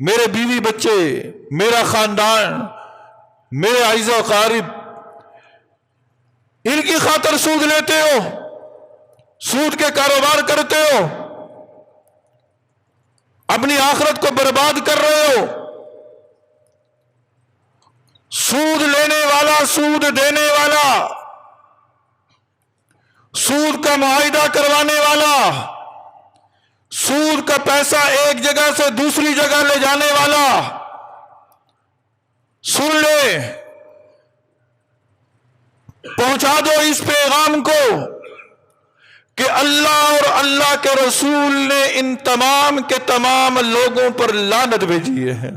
میرے بیوی بچے، میرا خاندان، میرے اعزا و اقارب، ان کی خاطر سود لیتے ہو، سود کے کاروبار کرتے ہو، اپنی آخرت کو برباد کر رہے ہو۔ سود لینے والا، سود دینے والا، سود کا معاہدہ کروانے والا، سود کا پیسہ ایک جگہ سے دوسری جگہ لے جانے والا، سن لے، پہنچا دو اس پیغام کو کہ اللہ اور اللہ کے رسول نے ان تمام کے تمام لوگوں پر لعنت بھیجی ہے۔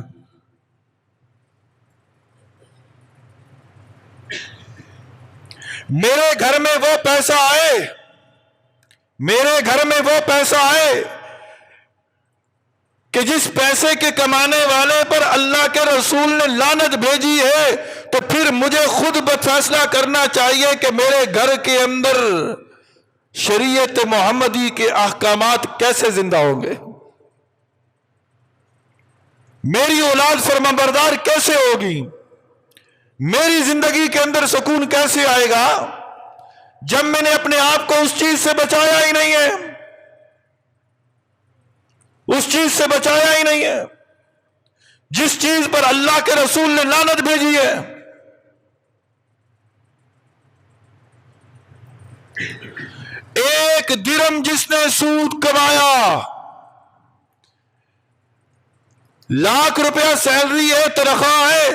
میرے گھر میں وہ پیسہ آئے، میرے گھر میں وہ پیسہ آئے کہ جس پیسے کے کمانے والے پر اللہ کے رسول نے لعنت بھیجی ہے، تو پھر مجھے خود فیصلہ کرنا چاہیے کہ میرے گھر کے اندر شریعت محمدی کے احکامات کیسے زندہ ہوں گے، میری اولاد فرمانبردار کیسے ہوگی، میری زندگی کے اندر سکون کیسے آئے گا جب میں نے اپنے آپ کو اس چیز سے بچایا ہی نہیں ہے، اس چیز سے بچایا ہی نہیں ہے جس چیز پر اللہ کے رسول نے لعنت بھیجی ہے۔ ایک درم جس نے سود کمایا، لاکھ روپیہ سیلری ہے، تنخواہ ہے،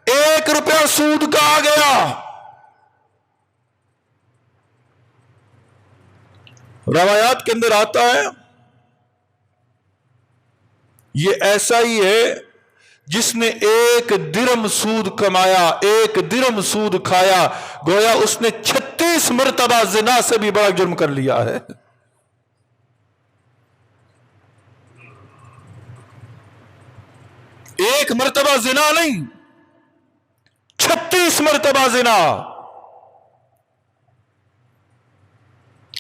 1 روپیہ سود کا آ گیا، روایات کے اندر آتا ہے یہ ایسا ہی ہے جس نے 1 درم سود کمایا، 1 درم سود کھایا، گویا اس نے 36 مرتبہ زنا سے بھی بڑا جرم کر لیا ہے۔ ایک مرتبہ زنا نہیں، 36 مرتبہ زنا۔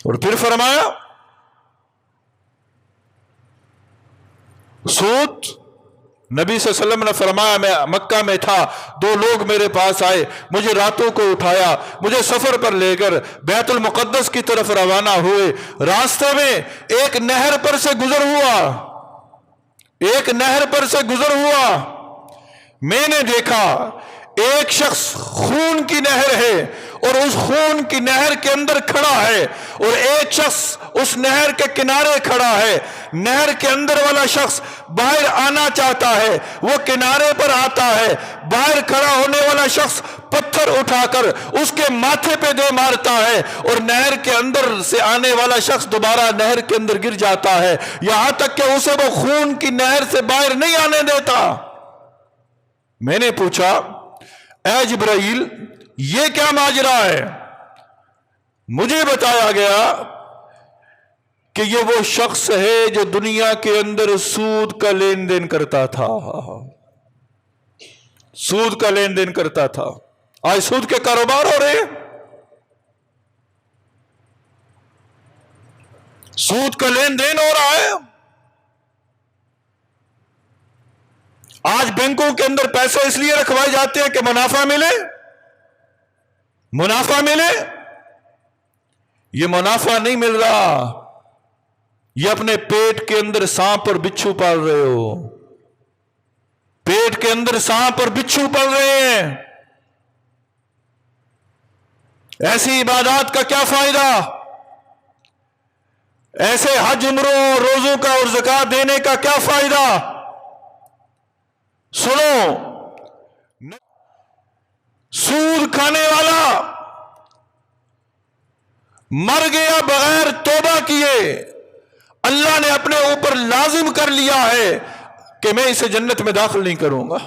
اور پھر فرمایا سود، نبی صلی اللہ علیہ وسلم نے فرمایا میں مکہ میں تھا، 2 لوگ میرے پاس آئے، مجھے راتوں کو اٹھایا، مجھے سفر پر لے کر بیت المقدس کی طرف روانہ ہوئے، راستے میں ایک نہر پر سے گزر ہوا، ایک نہر پر سے گزر ہوا، میں نے دیکھا ایک شخص خون کی نہر ہے اور اس خون کی نہر کے اندر کھڑا ہے، اور ایک شخص اس نہر کے کنارے کھڑا ہے۔ نہر کے اندر والا شخص باہر آنا چاہتا ہے، وہ کنارے پر آتا ہے، باہر کھڑا ہونے والا شخص پتھر اٹھا کر اس کے ماتھے پہ دے مارتا ہے، اور نہر کے اندر سے آنے والا شخص دوبارہ نہر کے اندر گر جاتا ہے، یہاں تک کہ اسے وہ خون کی نہر سے باہر نہیں آنے دیتا۔ میں نے پوچھا اے جبرائیل یہ کیا ماجرا ہے؟ مجھے بتایا گیا کہ یہ وہ شخص ہے جو دنیا کے اندر سود کا لین دین کرتا تھا، سود کا لین دین کرتا تھا۔ آج سود کے کاروبار ہو رہے ہیں، سود کا لین دین ہو رہا ہے۔ آج بینکوں کے اندر پیسے اس لیے رکھوائے جاتے ہیں کہ منافع ملے، منافع ملے۔ یہ منافع نہیں مل رہا، یہ اپنے پیٹ کے اندر سانپ اور بچھو پال رہے ہو، پیٹ کے اندر سانپ اور بچھو پال رہے ہیں۔ ایسی عبادات کا کیا فائدہ؟ ایسے حج عمروں روزوں کا اور زکوٰۃ دینے کا کیا فائدہ؟ سنو، سود کھانے والا مر گیا بغیر توبہ کیے، اللہ نے اپنے اوپر لازم کر لیا ہے کہ میں اسے جنت میں داخل نہیں کروں گا۔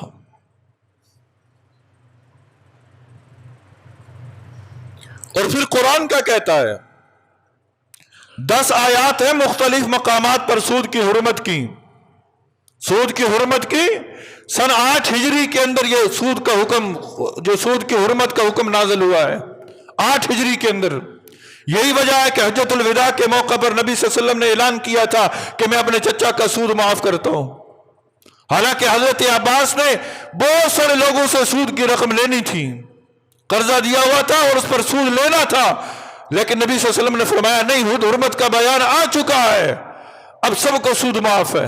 اور پھر قرآن کیا کہتا ہے؟ 10 آیات ہیں مختلف مقامات پر سود کی حرمت کی، سود کی حرمت کی۔ سن 8 ہجری کے اندر یہ سود کا حکم، جو سود کی حرمت کا حکم نازل ہوا ہے 8 ہجری کے اندر۔ یہی وجہ ہے کہ حجۃ الوداع کے موقع پر نبی صلی اللہ علیہ وسلم نے اعلان کیا تھا کہ میں اپنے چچا کا سود معاف کرتا ہوں۔ حالانکہ حضرت عباس نے بہت سارے لوگوں سے سود کی رقم لینی تھی، قرضہ دیا ہوا تھا اور اس پر سود لینا تھا، لیکن نبی صلی اللہ علیہ وسلم نے فرمایا نہیں، حرمت کا بیان آ چکا ہے، اب سب کو سود معاف ہے۔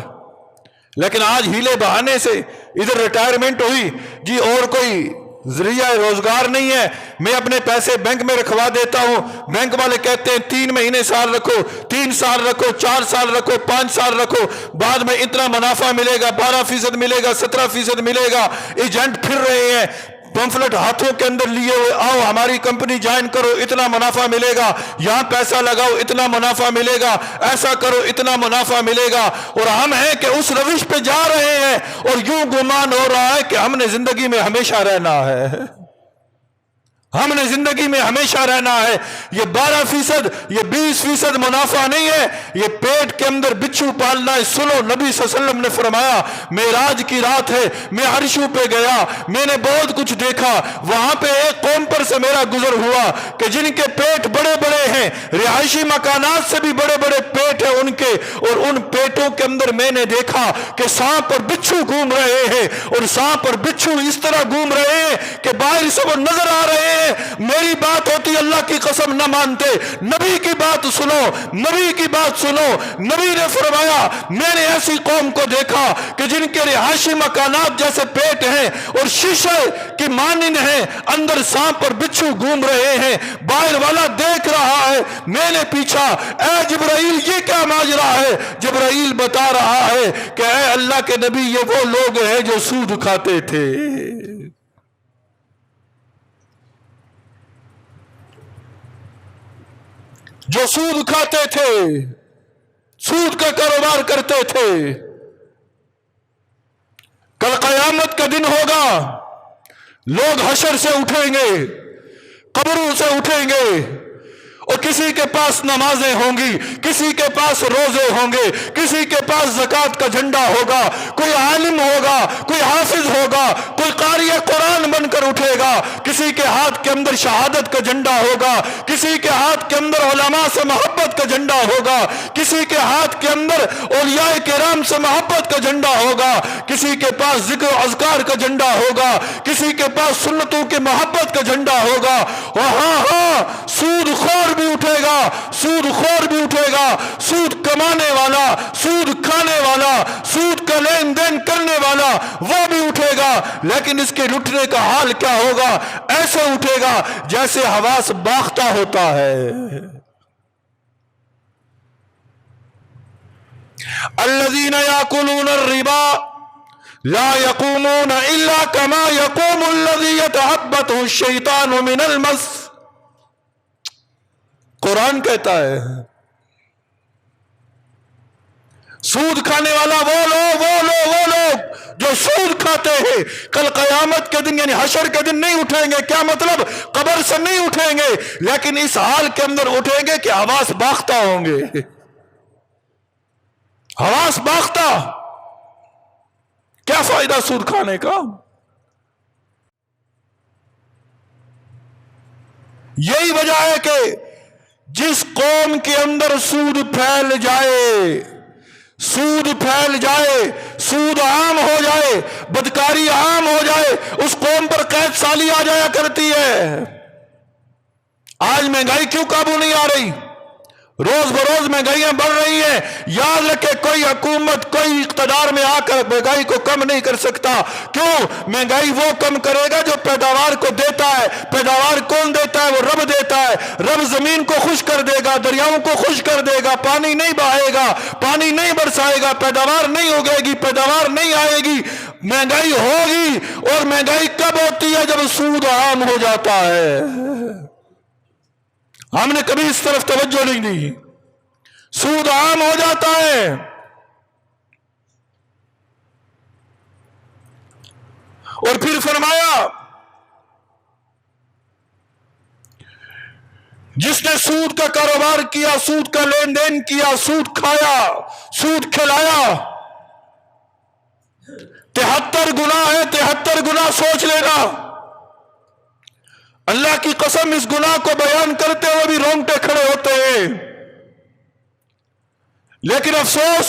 لیکن آج ہیلے بہانے سے ادھر ریٹائرمنٹ ہوئی جی، اور کوئی ذریعہ روزگار نہیں ہے، میں اپنے پیسے بینک میں رکھوا دیتا ہوں، بینک والے کہتے ہیں 3 مہینے سال رکھو، 3 سال رکھو، 4 سال رکھو، 5 سال رکھو، بعد میں اتنا منافع ملے گا، 12% ملے گا، 17% ملے گا۔ ایجنٹ پھر رہے ہیں پمفلٹ ہاتھوں کے اندر لیے ہوئے، آؤ ہماری کمپنی جوائن کرو، اتنا منافع ملے گا، یہاں پیسہ لگاؤ اتنا منافع ملے گا، ایسا کرو اتنا منافع ملے گا، اور ہم ہیں کہ اس روش پہ جا رہے ہیں اور یوں گمان ہو رہا ہے کہ ہم نے زندگی میں ہمیشہ رہنا ہے، ہم نے زندگی میں ہمیشہ رہنا ہے۔ یہ 12%، یہ 20% منافع نہیں ہے، یہ پیٹ کے اندر بچھو پالنا ہے۔ سنو، نبی صلی اللہ علیہ وسلم نے فرمایا معراج کی رات ہے، میں عرشوں پہ گیا، میں نے بہت کچھ دیکھا، وہاں پہ ایک قوم پر سے میرا گزر ہوا کہ جن کے پیٹ بڑے بڑے ہیں، رہائشی مکانات سے بھی بڑے بڑے پیٹ ہیں ان کے، اور ان پیٹوں کے اندر میں نے دیکھا کہ سانپ اور بچھو گھوم رہے ہیں، اور سانپ اور بچھو اس طرح گھوم رہے ہیں کہ باہر سے وہ نظر آ رہے ہیں۔ میری بات ہوتی اللہ کی قسم نہ مانتے، نبی کی بات سنو، نبی کی بات سنو۔ نبی نے فرمایا میں نے ایسی قوم کو دیکھا کہ جن کے رہائشی مکانات جیسے پیٹ ہیں اور شیشے کی مانند ہیں، اندر سانپ اور بچھو گھوم رہے ہیں، باہر والا دیکھ رہا ہے۔ میں نے پوچھا اے جبرائیل یہ کیا ماجرا ہے؟ جبرائیل بتا رہا ہے کہ اے اللہ کے نبی یہ وہ لوگ ہیں جو سود کھاتے تھے، جو سود کھاتے تھے، سود کا کاروبار کرتے تھے۔ کل قیامت کا دن ہوگا، لوگ حشر سے اٹھیں گے، قبروں سے اٹھیں گے، اور کسی کے پاس نمازیں ہوں گی، کسی کے پاس روزے ہوں گے، کسی کے پاس زکوٰۃ کا جھنڈا ہوگا، کوئی عالم ہوگا، کوئی حافظ ہوگا، کوئی قاری قرآن بن کر اٹھے گا، کسی کے ہاتھ کے اندر شہادت کا جھنڈا ہوگا، کسی کے ہاتھ کے اندر علماء سے محبت کا جھنڈا ہوگا، کسی کے ہاتھ کے اندر اولیاء کرام سے محبت کا جھنڈا ہوگا، کسی کے پاس ذکر و اذکار کا جھنڈا ہوگا، کسی کے پاس سنتوں کی محبت کا جھنڈا ہوگا۔ ہاں سود خور بھی اٹھے گا، سود خور بھی اٹھے گا، سود کمانے والا، سود کھانے والا، سود کا لین دین کرنے والا وہ بھی اٹھے گا، لیکن اس کے لٹنے کا حال کیا ہوگا؟ ایسے اٹھے گا جیسے حواس باختہ ہوتا ہے۔ الذین یاکلون الربا لا یقومون الا کما یقوم الذی یتعبطہ الشیطان من المس۔ قرآن کہتا ہے سود کھانے والا وہ لوگ جو سود کھاتے ہیں کل قیامت کے دن، یعنی حشر کے دن نہیں اٹھیں گے۔ کیا مطلب؟ قبر سے نہیں اٹھیں گے، لیکن اس حال کے اندر اٹھیں گے کہ حواس باختہ ہوں گے، حواس باختہ۔ کیا فائدہ سود کھانے کا؟ یہی وجہ ہے کہ جس قوم کے اندر سود پھیل جائے، سود پھیل جائے، سود عام ہو جائے، بدکاری عام ہو جائے، اس قوم پر قید سالی آ جایا کرتی ہے۔ آج مہنگائی کیوں قابو نہیں آ رہی؟ روز بروز مہنگائیاں بڑھ رہی ہیں۔ یاد رکھے کوئی حکومت، کوئی اقتدار میں آ کر مہنگائی کو کم نہیں کر سکتا۔ کیوں؟ مہنگائی وہ کم کرے گا جو پیداوار کو دیتا ہے۔ پیداوار کون دیتا ہے؟ وہ رب دیتا ہے۔ رب زمین کو خشک کر دے گا، دریاؤں کو خشک کر دے گا، پانی نہیں بہائے گا، پانی نہیں برسائے گا، پیداوار نہیں ہوگے گی، پیداوار نہیں آئے گی، مہنگائی ہوگی۔ اور مہنگائی کب ہوتی ہے؟ جب سود عام ہو جاتا ہے۔ ہم نے کبھی اس طرف توجہ نہیں دی۔ سود عام ہو جاتا ہے، اور پھر فرمایا جس نے سود کا کاروبار کیا، سود کا لین دین کیا، سود کھایا، سود کھلایا، 73 گناہ ہے، 73 گناہ سوچ لینا۔ اللہ کی قسم اس گناہ کو بیان کرتے ہوئے بھی رونگٹے کھڑے ہوتے ہیں، لیکن افسوس